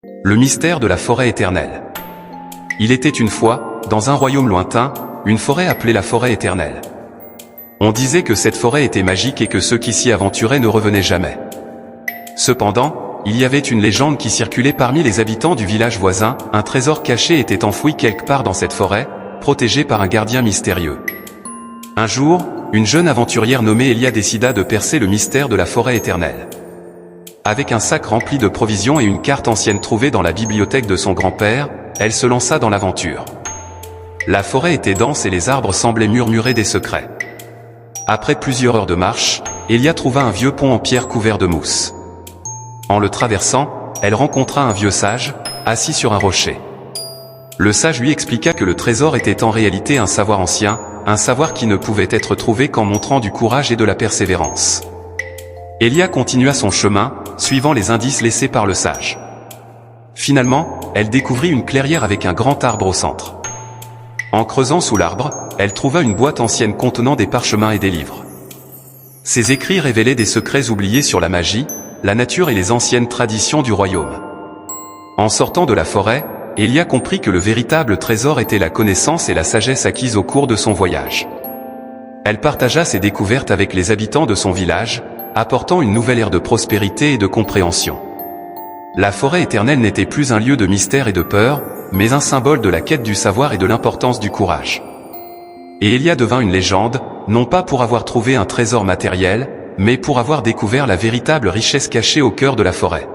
Le mystère de la forêt éternelle. Il était une fois, dans un royaume lointain, une forêt appelée la forêt éternelle. On disait que cette forêt était magique et que ceux qui s'y aventuraient ne revenaient jamais. Cependant, il y avait une légende qui circulait parmi les habitants du village voisin, un trésor caché était enfoui quelque part dans cette forêt, protégé par un gardien mystérieux. Un jour, une jeune aventurière nommée Elia décida de percer le mystère de la forêt éternelle. Avec un sac rempli de provisions et une carte ancienne trouvée dans la bibliothèque de son grand-père, elle se lança dans l'aventure. La forêt était dense et les arbres semblaient murmurer des secrets. Après plusieurs heures de marche, Elia trouva un vieux pont en pierre couvert de mousse. En le traversant, elle rencontra un vieux sage, assis sur un rocher. Le sage lui expliqua que le trésor était en réalité un savoir ancien, un savoir qui ne pouvait être trouvé qu'en montrant du courage et de la persévérance. Elia continua son chemin, suivant les indices laissés par le sage. Finalement, elle découvrit une clairière avec un grand arbre au centre. En creusant sous l'arbre, elle trouva une boîte ancienne contenant des parchemins et des livres. Ces écrits révélaient des secrets oubliés sur la magie, la nature et les anciennes traditions du royaume. En sortant de la forêt, Elia comprit que le véritable trésor était la connaissance et la sagesse acquises au cours de son voyage. Elle partagea ses découvertes avec les habitants de son village, apportant une nouvelle ère de prospérité et de compréhension. La forêt éternelle n'était plus un lieu de mystère et de peur, mais un symbole de la quête du savoir et de l'importance du courage. Et Elia devint une légende, non pas pour avoir trouvé un trésor matériel, mais pour avoir découvert la véritable richesse cachée au cœur de la forêt.